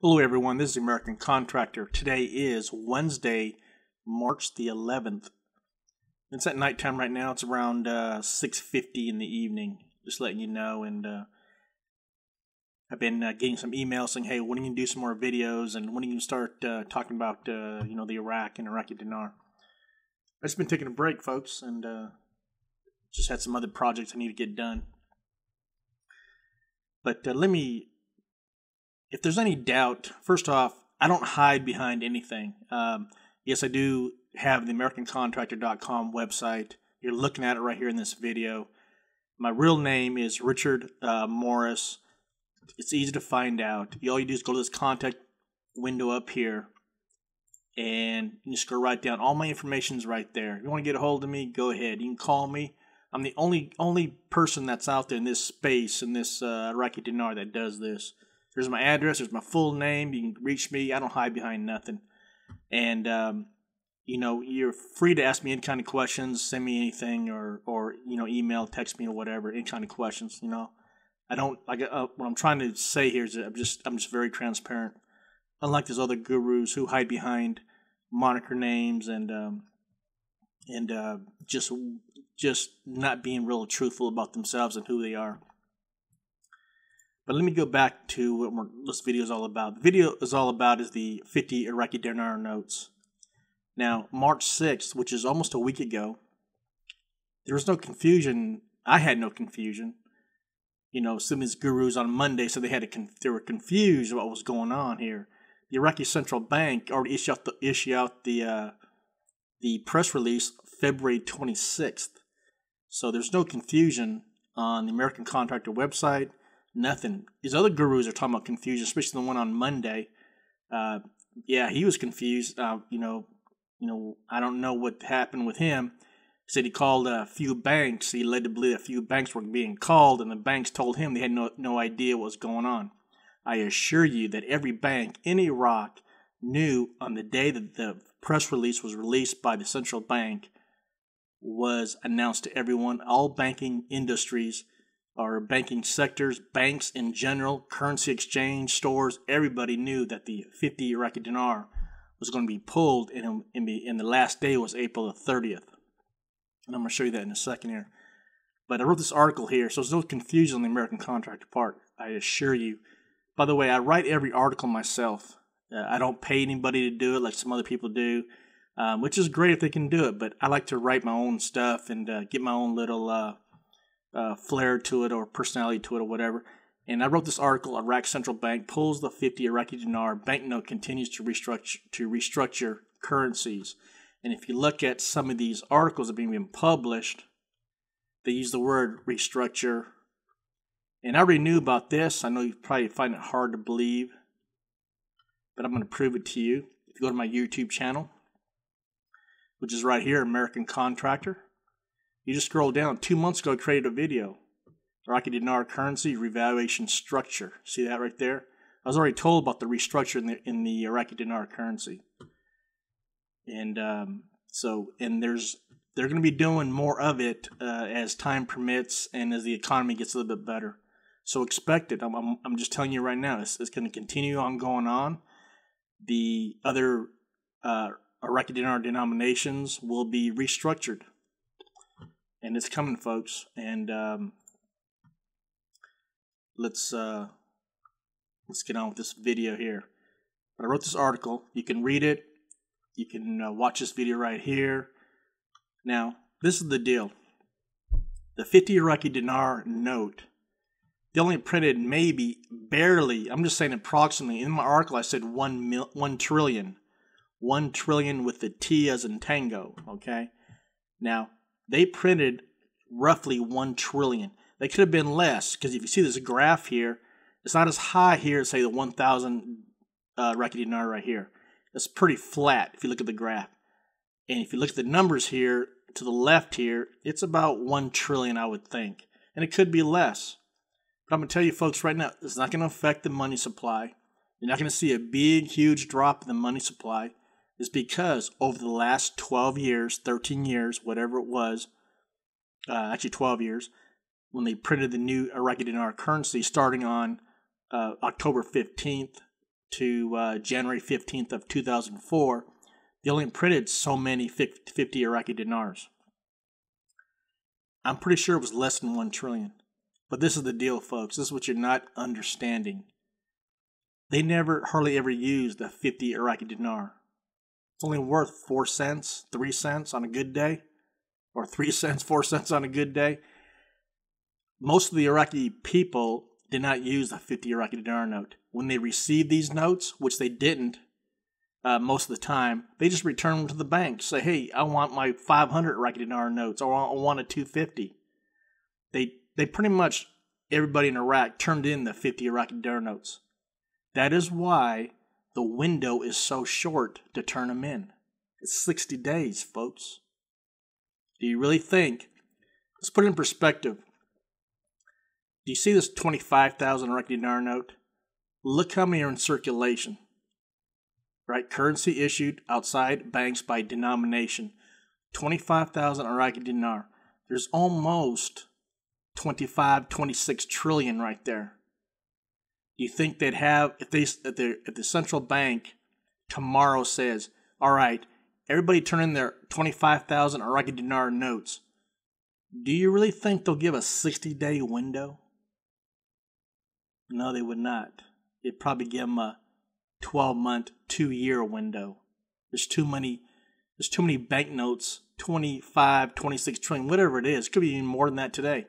Hello everyone, this is the American Contractor. Today is Wednesday, March the 11th. It's at nighttime right now. It's around 6:50 in the evening. Just letting you know. And I've been getting some emails saying, hey, when are you going to do some more videos? And when are you going to start talking about the Iraq and Iraqi Dinar? I've just been taking a break, folks, and just had some other projects I need to get done. But if there's any doubt, first off, I don't hide behind anything. Yes, I do have the AmericanContractor.com website. You're looking at it right here in this video. My real name is Richard Morris. It's easy to find out. All you do is go to this contact window up here, and you just go right down. All my information's right there. If you want to get a hold of me, go ahead. You can call me. I'm the only person that's out there in this space, in this Iraqi Dinar, that does this. There's my address. There's my full name. You can reach me. I don't hide behind nothing. And, you're free to ask me any kind of questions, send me anything, or email, text me, or whatever, any kind of questions. I don't, what I'm trying to say here is that I'm just very transparent. Unlike those other gurus who hide behind moniker names and just not being real truthful about themselves and who they are. But let me go back to what this video is all about. The video is all about is the 50 Iraqi Dinar notes. Now, March 6th, which is almost a week ago, there was no confusion. I had no confusion. Some of these gurus on Monday said they were confused about what was going on here. The Iraqi Central Bank already issued out the press release February 26th. So there's no confusion on the American Contractor website. Nothing. These other gurus are talking about confusion, especially the one on Monday. He was confused. I don't know what happened with him. He said he called a few banks. He led to believe a few banks were being called, and the banks told him they had no idea what was going on. I assure you that every bank in Iraq knew on the day that the press release was released by the central bank was announced to everyone. All banking industries, or banking sectors, banks in general, currency exchange, stores, everybody knew that the 50 Iraqi dinar was going to be pulled, and the last day was April the 30th. And I'm going to show you that in a second here. But I wrote this article here, so there's no confusion on the American Contractor part, I assure you. By the way, I write every article myself. I don't pay anybody to do it like some other people do, which is great if they can do it, but I like to write my own stuff and get my own little flair to it or personality to it or whatever. And I wrote this article, Iraq Central Bank pulls the 50 Iraqi dinar banknote, continues to restructure currencies. And if you look at some of these articles that are being published, they use the word restructure. And I already knew about this. I know you probably find it hard to believe, but I'm going to prove it to you. If you go to my YouTube channel, which is right here, American Contractor, you just scroll down. 2 months ago, I created a video. Iraqi Dinar currency revaluation structure. See that right there? I was already told about the restructure in the Iraqi Dinar currency. And they're going to be doing more of it as time permits and as the economy gets a little bit better. So expect it. I'm just telling you right now, it's going to continue on going on. The other Iraqi Dinar denominations will be restructured. And it's coming, folks. And let's get on with this video here. But I wrote this article. You can read it. You can watch this video right here. Now, this is the deal. The 50 Iraqi dinar note, they only printed maybe, barely, I'm just saying approximately. In my article, I said 1 trillion. 1 trillion with the T as in tango, okay? Now, they printed roughly 1 trillion. They could have been less, because if you see this graph here, it's not as high here as, say, the 1,000 Iraqi dinar right here. It's pretty flat if you look at the graph. And if you look at the numbers here, to the left here, it's about 1 trillion, I would think. And it could be less. But I'm going to tell you folks right now, it's not going to affect the money supply. You're not going to see a big, huge drop in the money supply. It's because over the last 12 years, 13 years, whatever it was, actually 12 years, when they printed the new Iraqi Dinar currency starting on October 15th, to January 15th of 2004, they only printed so many 50 Iraqi dinars. I'm pretty sure it was less than 1 trillion. But this is the deal, folks. This is what you're not understanding. They never hardly ever used a 50 Iraqi dinar. It's only worth 4 cents, 3 cents on a good day, or 3 cents, 4 cents on a good day. Most of the Iraqi people did not use the 50 Iraqi dinar note. When they received these notes, which they didn't most of the time, they just returned them to the bank. Say, hey, I want my 500 Iraqi dinar notes, or I want a 250. They pretty much, everybody in Iraq turned in the 50 Iraqi dinar notes. That is why the window is so short to turn them in. It's 60 days, folks. Do you really think? Let's put it in perspective. Do you see this 25,000 Iraqi dinar note? Look how many are in circulation. Right? Currency issued outside banks by denomination. 25,000 Iraqi dinar. There's almost 26 trillion right there. Do you think they'd have, if the central bank tomorrow says, all right, everybody turn in their 25,000 Iraqi dinar notes, do you really think they'll give a 60-day window? No, they would not. They'd probably give them a 12-month, 2-year window. There's too many banknotes, 25, 26 trillion, whatever it is. It could be even more than that today.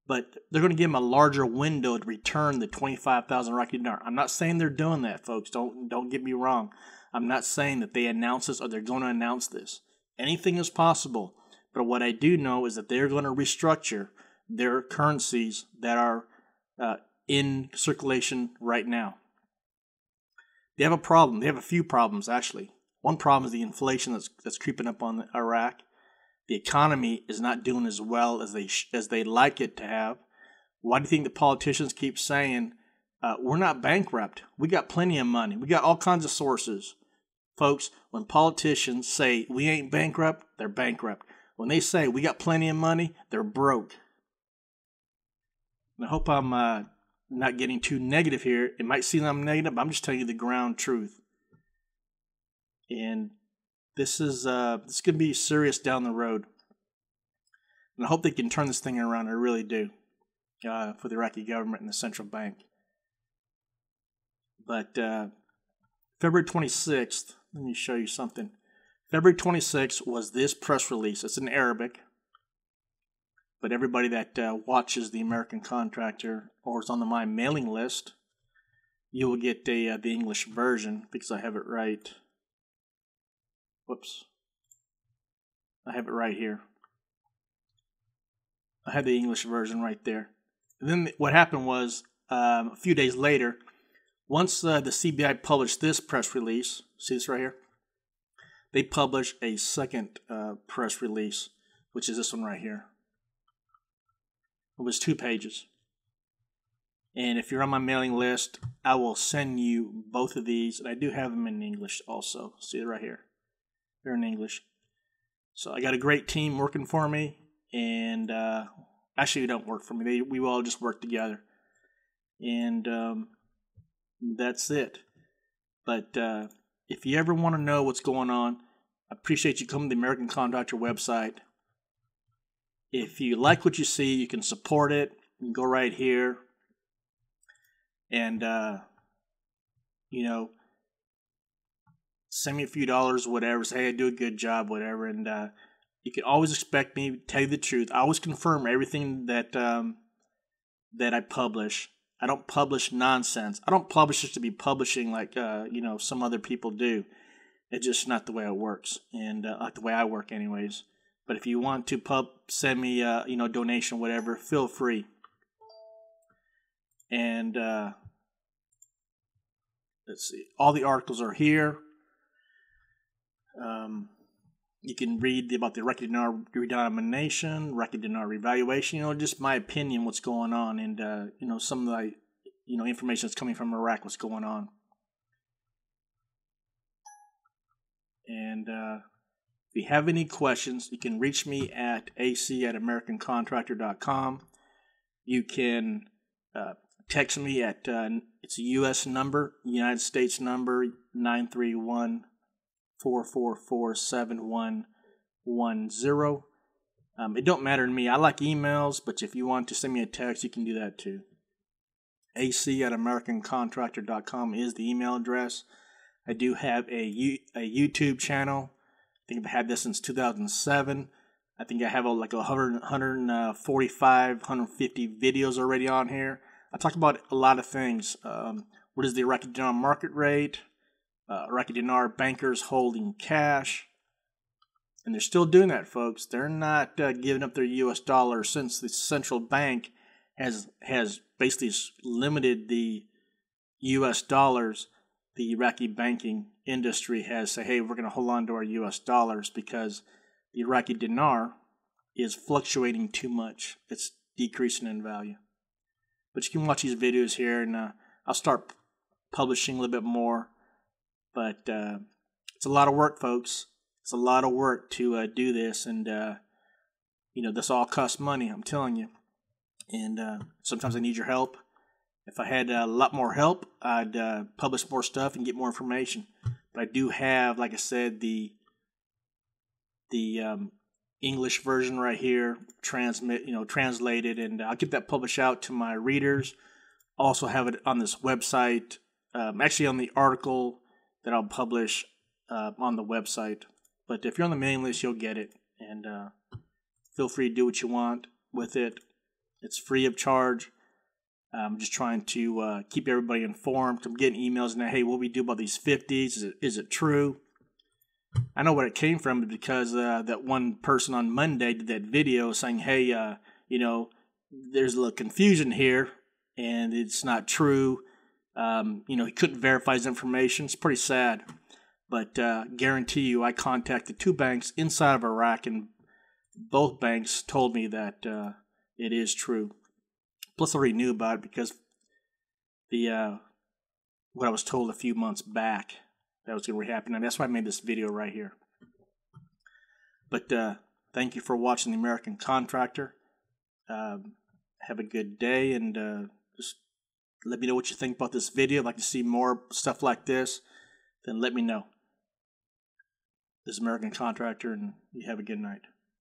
But they're going to give them a larger window to return the 25,000 Iraqi dinar. I'm not saying they're doing that, folks. Don't get me wrong. I'm not saying that they announce this or they're going to announce this. Anything is possible. But what I do know is that they're going to restructure their currencies that are in circulation right now. They have a problem. They have a few problems, actually. One problem is the inflation that's creeping up on Iraq. The economy is not doing as well as they like it to have. Why do you think the politicians keep saying, we're not bankrupt? We got plenty of money. We got all kinds of sources. Folks, when politicians say we ain't bankrupt, they're bankrupt. When they say we got plenty of money, they're broke. And I hope I'm not getting too negative here. It might seem I'm negative, but I'm just telling you the ground truth. And this is going to be serious down the road. And I hope they can turn this thing around. I really do. For the Iraqi government and the central bank. But February 26th, let me show you something. February 26th was this press release. It's in Arabic. But everybody that watches the American Contractor or is on my mailing list, you will get the English version because I have it right. Whoops. I have it right here. I have the English version right there. And then what happened was, a few days later, once the CBI published this press release, see this right here? They published a second press release, which is this one right here. It was 2 pages. And if you're on my mailing list, I will send you both of these. And I do have them in English also. See it right here. They're in English. So I got a great team working for me. And actually, they don't work for me. We all just work together. And that's it. But if you ever want to know what's going on, I appreciate you coming to the American Contractor website. If you like what you see, you can support it. You can go right here. And, send me a few dollars, whatever. Say, hey, I do a good job, whatever. And you can always expect me to tell you the truth. I always confirm everything that I publish. I don't publish nonsense. I don't publish just to be publishing like, some other people do. It's just not the way it works. And not the way I work anyways. But if you want to send me, donation, whatever, feel free. And let's see. All the articles are here. You can read about the Iraqi Dinar redenomination, Iraqi Dinar revaluation, just my opinion, what's going on, and, some of the, information that's coming from Iraq, what's going on. And if you have any questions, you can reach me at ac@americancontractor.com. You can text me at, it's a U.S. number, United States number, 931-444-7110. It don't matter to me. I like emails, but if you want to send me a text, you can do that too. ac@americancontractor.com is the email address. I do have a YouTube channel. I think I've had this since 2007. I think I have like 145, 150 videos already on here. I talk about a lot of things. What is the Iraqi Dinar market rate? Iraqi Dinar bankers holding cash. And they're still doing that, folks. They're not giving up their U.S. dollar since the central bank has basically limited the U.S. dollars. The Iraqi banking industry has said, hey, we're going to hold on to our U.S. dollars because the Iraqi dinar is fluctuating too much. It's decreasing in value. But you can watch these videos here, and I'll start publishing a little bit more. But it's a lot of work, folks. It's a lot of work to do this, and this all costs money, I'm telling you. And sometimes I need your help. If I had a lot more help, I'd publish more stuff and get more information. But I do have, like I said, the English version right here, translated, and I'll get that published out to my readers. Also have it on this website, actually on the article that I'll publish on the website. But if you're on the mailing list, you'll get it, and feel free to do what you want with it. It's free of charge. I'm just trying to keep everybody informed. I'm getting emails now, hey, what do we do about these 50s? Is it true? I know where it came from because that one person on Monday did that video saying, hey, there's a little confusion here, and it's not true. He couldn't verify his information. It's pretty sad. But guarantee you, I contacted 2 banks inside of Iraq, and both banks told me that it is true. Plus, I already knew about it because what I was told a few months back that was going to happen, and that's why I made this video right here. But thank you for watching The American Contractor. Have a good day, and just let me know what you think about this video. If you'd like to see more stuff like this, then let me know. This is American Contractor, and you have a good night.